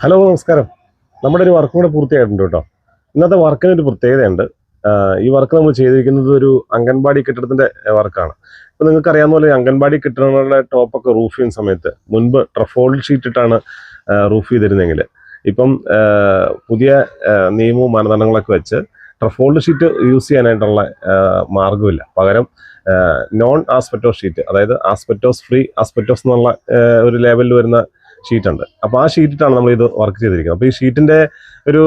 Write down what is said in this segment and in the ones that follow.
Hello നമസ്കാരം. നമ്മുടെ ഒരു വർക്കും കൂടെ പൂർത്തിയായിട്ടുണ്ട് കേട്ടോ. ഇന്നത്തെ വർക്കിനൊരു പ്രത്യേകതയുണ്ട്. ഈ വർക്ക് നമ്മൾ ചെയ്തിരിക്കുന്നത് ഒരു അംഗൻവാടി കെട്ടിടത്തിന്റെ വർക്കാണ്. ഇപ്പൊ നിങ്ങൾക്ക് അറിയാവുന്ന പോലെ അംഗൻവാടി കെട്ടിടങ്ങളുടെ ടോപ്പൊക്കെ റൂഫ് ചെയ്യുന്ന സമയത്ത് മുൻപ് ട്രഫോൾഡ് ഷീറ്റ് ഇട്ടാണ് റൂഫ് ചെയ്തിരുന്നെങ്കിൽ ഇപ്പം പുതിയ നിയമവും മാനദണ്ഡങ്ങളൊക്കെ വെച്ച് ട്രഫോൾഡ് ഷീറ്റ് യൂസ് ചെയ്യാനായിട്ടുള്ള മാർഗ്ഗമില്ല. പകരം നോൺ ആസ്പെറ്റോസ് ഷീറ്റ്, അതായത് ആസ്പെറ്റോസ് ഫ്രീ ആസ്പെറ്റോസ് എന്നുള്ള ഒരു ലേബലിൽ വരുന്ന ഷീറ്റുണ്ട്. അപ്പോൾ ആ ഷീറ്റിട്ടാണ് നമ്മൾ ഇത് വർക്ക് ചെയ്തിരിക്കുന്നത്. അപ്പോൾ ഈ ഷീറ്റിന്റെ ഒരു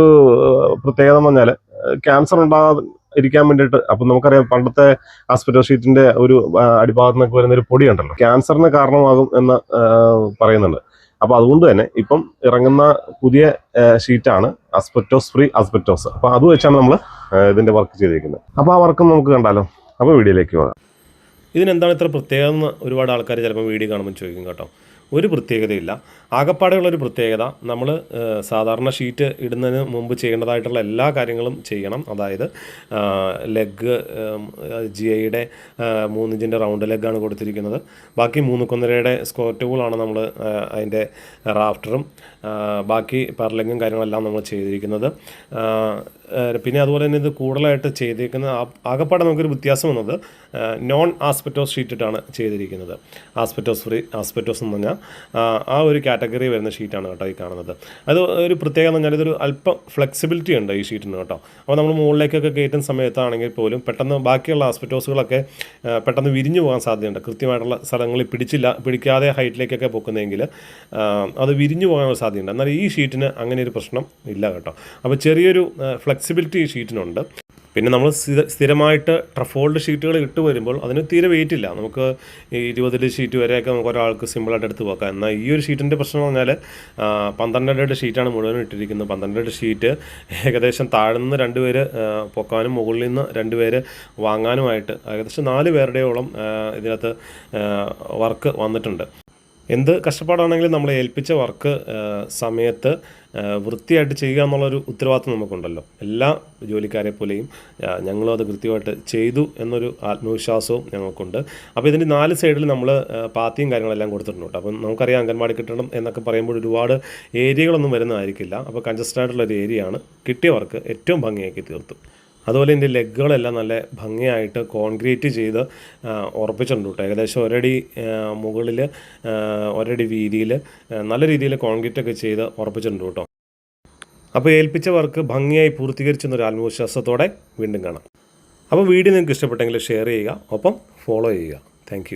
പ്രത്യേകത എന്ന് പറഞ്ഞാൽ ക്യാൻസർ ഇരിക്കാൻ വേണ്ടിയിട്ട്. അപ്പം നമുക്കറിയാം പണ്ടത്തെ ആസ്പെറ്റോ ഷീറ്റിന്റെ ഒരു അടിഭാഗത്ത് നിന്നൊക്കെ വരുന്ന ഒരു പൊടി ഉണ്ടല്ലോ, ക്യാൻസറിന് കാരണമാകും എന്ന് പറയുന്നുണ്ട്. അപ്പോൾ അതുകൊണ്ട് തന്നെ ഇപ്പം ഇറങ്ങുന്ന പുതിയ ഷീറ്റാണ് ആസ്പെറ്റോസ് ഫ്രീ ആസ്പെറ്റോസ്. അപ്പോൾ അത് വെച്ചാണ് നമ്മൾ ഇതിന്റെ വർക്ക് ചെയ്തിരിക്കുന്നത്. അപ്പോൾ ആ വർക്കും നമുക്ക് കണ്ടാലോ. അപ്പോൾ വീഡിയോയിലേക്ക് പോകാം. ഇതിനെന്താണ് ഇത്ര പ്രത്യേകത എന്ന് ഒരുപാട് ആൾക്കാർ ചിലപ്പോൾ വീഡിയോ കാണുമ്പോൾ ചോദിക്കും കേട്ടോ. ഒരു പ്രത്യേകതയില്ല. ആകപ്പാടെയുള്ളൊരു പ്രത്യേകത, നമ്മൾ സാധാരണ ഷീറ്റ് ഇടുന്നതിന് മുമ്പ് ചെയ്യേണ്ടതായിട്ടുള്ള എല്ലാ കാര്യങ്ങളും ചെയ്യണം. അതായത് ലെഗ് GIയുടെ 3 ഇഞ്ചിൻ്റെ റൗണ്ട് ലെഗാണ് കൊടുത്തിരിക്കുന്നത്. ബാക്കി 3.5 സ്ക്വയർ ട്യൂബിളാണ് നമ്മൾ അതിൻ്റെ റാഫ്റ്ററും ബാക്കി പെർലെഗും കാര്യങ്ങളെല്ലാം നമ്മൾ ചെയ്തിരിക്കുന്നത്. പിന്നെ അതുപോലെ തന്നെ ഇത് കൂടുതലായിട്ട് ചെയ്തിരിക്കുന്ന ആകപ്പാടെ നമുക്കൊരു വ്യത്യാസം വന്നത് നോൺ ആസ്പെറ്റോസ് ഷീറ്റിട്ടാണ് ചെയ്തിരിക്കുന്നത്. ആസ്പെറ്റോസ് ഫ്രീ ആസ്പെറ്റോസ് എന്ന് പറഞ്ഞാൽ ആ ഒരു കാറ്റഗറി വരുന്ന ഷീറ്റാണ് കേട്ടോ ഈ കാണുന്നത്. അത് ഒരു പ്രത്യേകത എന്ന് പറഞ്ഞാൽ ഇതൊരു അല്പം ഫ്ലെക്സിബിലിറ്റി ഉണ്ട് ഈ ഷീറ്റിന് കേട്ടോ. അപ്പോൾ നമ്മൾ മുകളിലേക്കൊക്കെ കയറ്റുന്ന സമയത്താണെങ്കിൽ പോലും പെട്ടെന്ന് ബാക്കിയുള്ള ആസ്പെറ്റോസുകളൊക്കെ പെട്ടെന്ന് വിരിഞ്ഞു പോകാൻ സാധ്യതയുണ്ട്. കൃത്യമായിട്ടുള്ള സ്ഥലങ്ങളിൽ പിടിക്കാതെ ഹൈറ്റിലേക്കൊക്കെ പൊക്കുന്നതെങ്കിൽ അത് വിരിഞ്ഞു പോകാനുള്ള സാധ്യതയുണ്ട്. എന്നാൽ ഈ ഷീറ്റിന് അങ്ങനെ ഒരു പ്രശ്നം ഇല്ല കേട്ടോ. അപ്പോൾ ചെറിയൊരു ഫ്ലെക്സിബിലിറ്റി ഈ ഷീറ്റിനുണ്ട്. പിന്നെ നമ്മൾ സ്ഥിരമായിട്ട് ട്രഫോൾഡ് ഷീറ്റുകൾ ഇട്ട് വരുമ്പോൾ അതിന് തീരെ വെയിറ്റ് ഇല്ല. നമുക്ക് ഈ 20 ഷീറ്റ് വരെയൊക്കെ നമുക്ക് ഒരാൾക്ക് സിമ്പിളായിട്ട് എടുത്ത് പോക്കാം. എന്നാൽ ഈ ഒരു ഷീറ്റിൻ്റെ പ്രശ്നം എന്ന് പറഞ്ഞാൽ 12 ഷീറ്റാണ് മുഴുവൻ ഇട്ടിരിക്കുന്നത്. 12 ഷീറ്റ് ഏകദേശം താഴെ നിന്ന് 2 പേര് പൊക്കാനും മുകളിൽ നിന്ന് 2 പേര് വാങ്ങാനുമായിട്ട് ഏകദേശം 4 പേരുടെയോളം ഇതിനകത്ത് വർക്ക് വന്നിട്ടുണ്ട്. എന്ത് കഷ്ടപ്പാടാണെങ്കിലും നമ്മൾ ഏൽപ്പിച്ച വർക്ക് സമയത്ത് വൃത്തിയായിട്ട് ചെയ്യുക എന്നുള്ളൊരു ഉത്തരവാദിത്വം നമുക്കുണ്ടല്ലോ. എല്ലാ ജോലിക്കാരെ പോലെയും ഞങ്ങളും അത് കൃത്യമായിട്ട് ചെയ്തു എന്നൊരു ആത്മവിശ്വാസവും ഞങ്ങൾക്കുണ്ട്. അപ്പോൾ ഇതിൻ്റെ 4 സൈഡിൽ നമ്മൾ പാത്തിയും കാര്യങ്ങളെല്ലാം കൊടുത്തിട്ടുണ്ട്. അപ്പം നമുക്കറിയാം അംഗൻവാടി കെട്ടിടം എന്നൊക്കെ പറയുമ്പോൾ ഒരുപാട് ഏരിയകളൊന്നും വരുന്നതായിരിക്കില്ല. അപ്പോൾ കൺജസ്റ്റഡ് ആയിട്ടുള്ളൊരു ഏരിയയാണ്. കിട്ടിയ വർക്ക് ഏറ്റവും ഭംഗിയാക്കി തീർത്തു. അതുപോലെ ഇതിൻ്റെ ലെഗുകളെല്ലാം നല്ല ഭംഗിയായിട്ട് കോൺക്രീറ്റ് ചെയ്ത് ഉറപ്പിച്ചിട്ടുണ്ട് കേട്ടോ. ഏകദേശം ഒരടി മുകളിൽ ഒരടി വീതിയിൽ നല്ല രീതിയിൽ കോൺക്രീറ്റൊക്കെ ചെയ്ത് ഉറപ്പിച്ചിട്ടുണ്ട് കേട്ടോ. അപ്പോൾ ഏൽപ്പിച്ച വർക്ക് ഭംഗിയായി പൂർത്തീകരിച്ചെന്നൊരു ആത്മവിശ്വാസത്തോടെ വീണ്ടും കാണാം. അപ്പോൾ വീഡിയോ നിങ്ങൾക്ക് ഇഷ്ടപ്പെട്ടെങ്കിൽ ഷെയർ ചെയ്യുക, ഒപ്പം ഫോളോ ചെയ്യുക. താങ്ക്